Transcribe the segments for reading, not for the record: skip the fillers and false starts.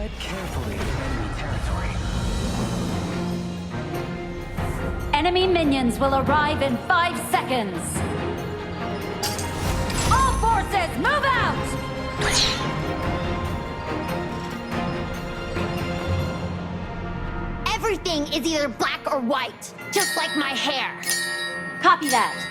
Tread carefully in enemy territory. Enemy minions will arrive in 5 seconds. All forces, move out! Everything is either black or white, just like my hair. Copy that.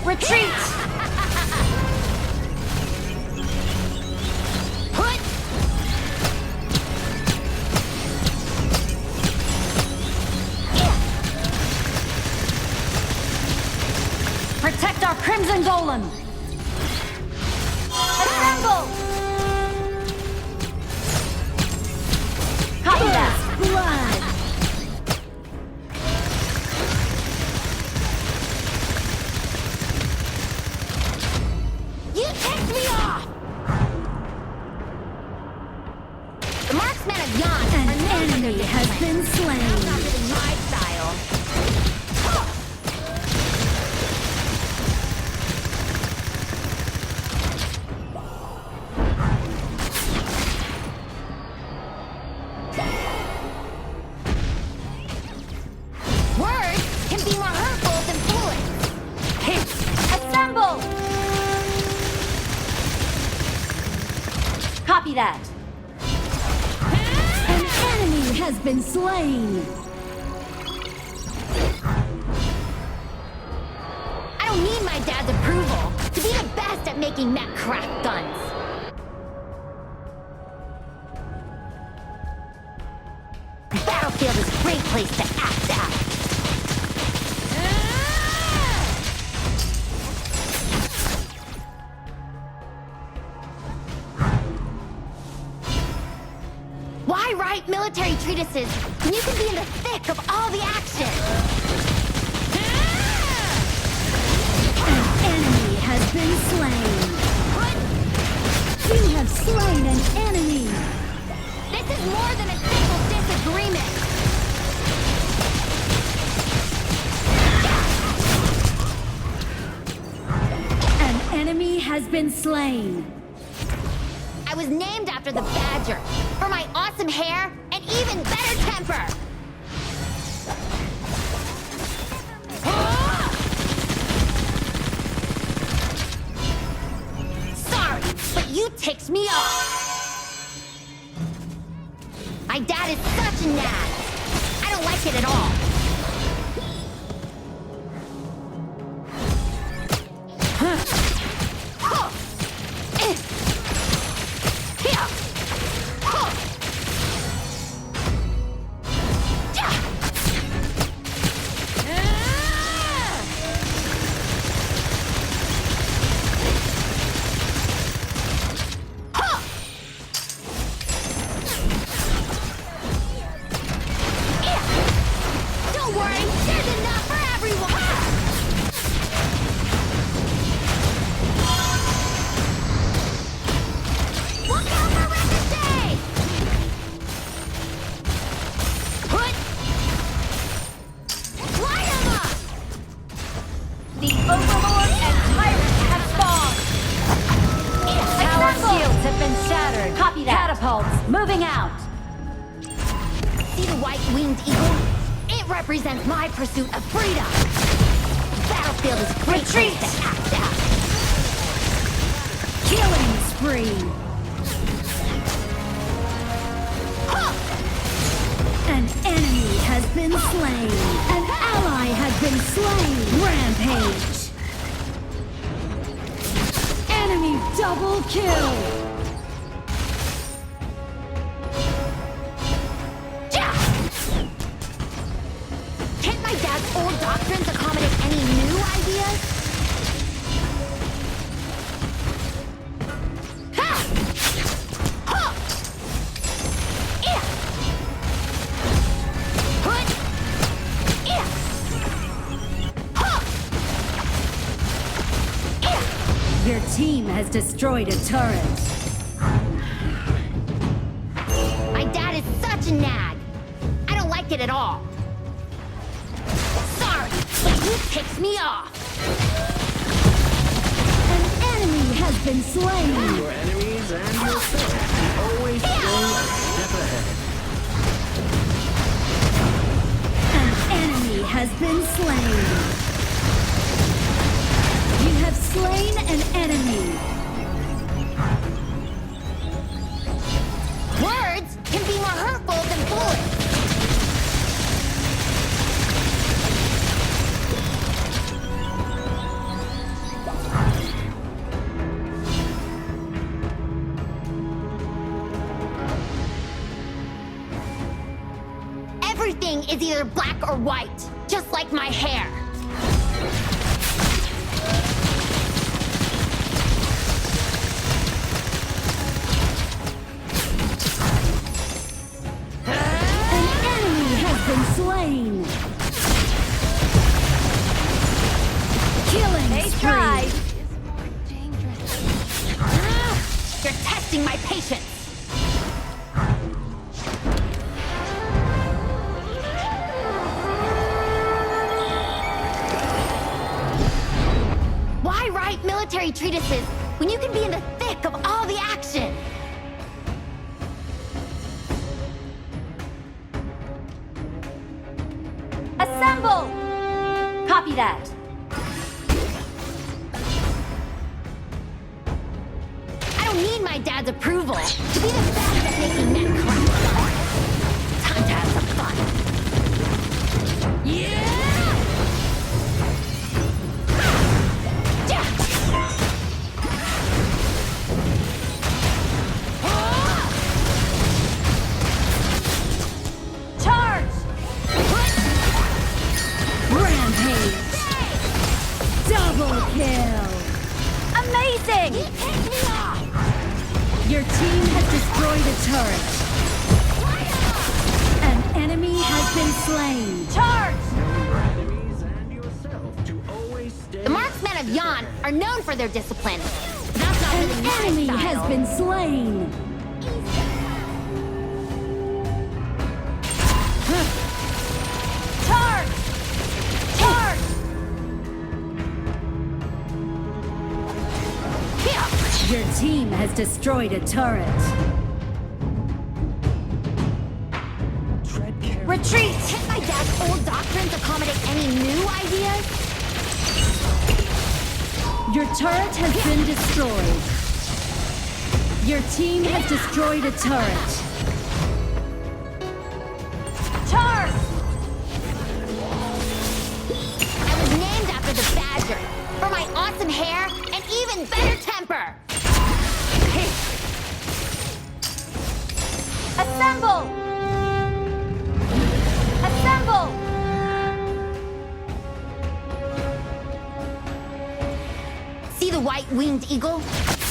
Retreat! Protect our Crimson Golem! Assemble! Copy that! Blood! You ticked me off! The marksmen of Yon An are known for enemy their has discipline. been slain. That's not really my style. Words can be more hurtful than bullets. Assemble! Copy that. An enemy has been slain. I don't need my dad's approval to be the best at making mech craft guns. The battlefield is a great place to act out. Why write military treatises when you can be in the thick of all the action? An enemy has been slain. You have slain an enemy. This is more than a simple disagreement. An enemy has been slain. I was named after the badger for my awesome hair and even better temper. Sorry, but you ticked me off. My dad is such a nag. I don't like it at all. Don't worry, there's enough for everyone! Look out for Ricochet! Put! Light him up! The Overlord and Tyrant have spawned. Tower shields have been shattered. Copy that. Catapults moving out. See the white-winged eagle? It represents my pursuit of freedom. The battlefield is a great Retreat! place to act out. Killing spree. An enemy has been slain. An ally has been slain. Rampage. Enemy double kill. Can't my dad's old doctrines accommodate any new ideas? Ha! Ha! Yeah! Put! Yeah! Ha! Your team has destroyed a turret. My dad is such a nag. I don't like it at all. Sorry, but he ticks me off. An enemy has been slain. Your enemies and yourself always stay a step ahead. An enemy has been slain. You have slain an enemy. Words can be more hurtful than bullets. Everything is either black or white, just like my hair. An enemy has been slain. Killing spree. You're testing my patience. Why write military treatises when you can be in the thick of all the action? Assemble! Copy that. I don't need my dad's approval to be the best at making men cry. Time to have some fun. Yeah! Charge! Rampage! Double kill! Amazing! He picked me off! Your team has destroyed a turret. An enemy has been slain. Charge! Know your enemies and yourself to always stay. The marksmen of Yan are known for their discipline. That's not An really my enemy style. has been slain. Charge! Charge! Your team has destroyed a turret. Tread carefully. Retreat! Can my dad's old doctrines accommodate any new ideas? Your turret has been destroyed. Your team has destroyed a turret. Charge! I was named after the badger for my awesome hair and even better temper. Assemble! Assemble! See the white-winged eagle?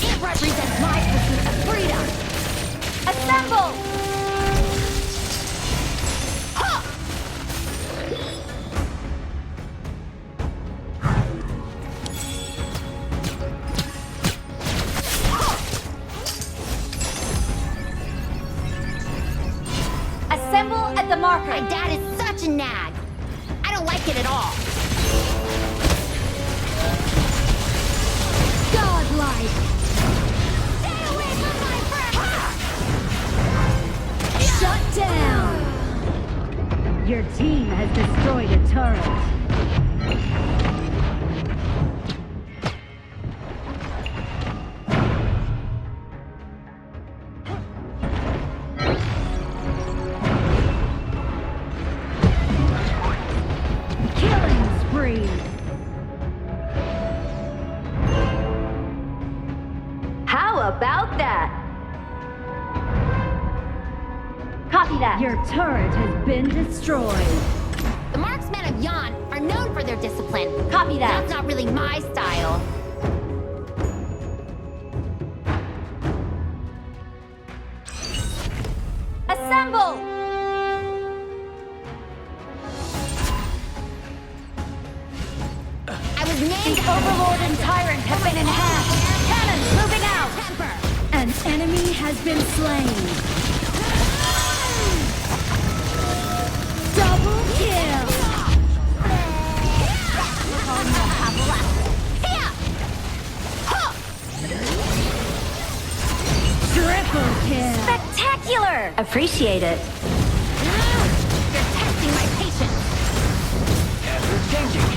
It represents my pursuit of freedom. Assemble! Huh! Assemble at the marker. My dad is such a nag. I don't like it at all. Godlike! Stay away from my friend! Shut down! Your team has destroyed a turret. Killing spree! How about that? Copy that. Your turret has been destroyed. The marksmen of Yan are known for their discipline. Copy that. That's not really my style. Assemble! I was named Overlord and Tyrant have been enhanced. Cannons moving out. An enemy has been slain. Double kill. Triple kill. Spectacular! Appreciate it. You're testing my patience. Hazard changing.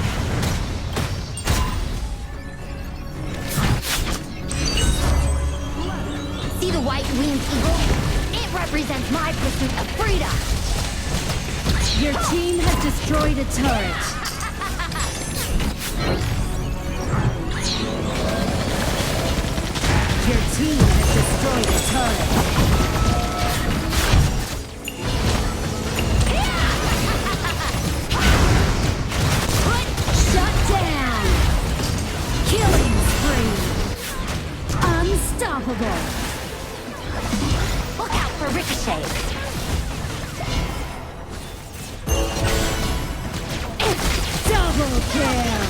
See the white-winged eagle? It represents my pursuit of freedom. Your team has destroyed a turret. Your team has destroyed a turret. Shut down. Killing spree. Unstoppable. Look out for ricochets. Double kill.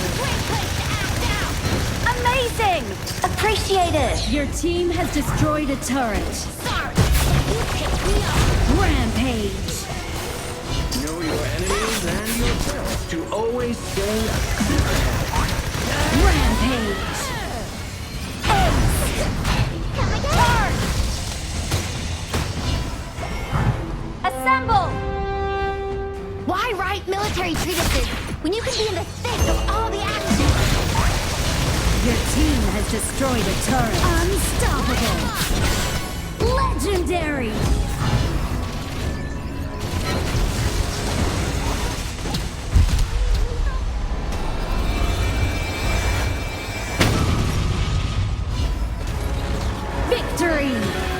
Amazing! Appreciate it. Your team has destroyed a turret. Sorry, you picked me up. Rampage. Know your enemies and yourself to always stay a step ahead. Rampage. Charge! Assemble! Why write military treatises when you can be in the thick of all the action? Your team has destroyed a turret. Unstoppable. Legendary. Victory.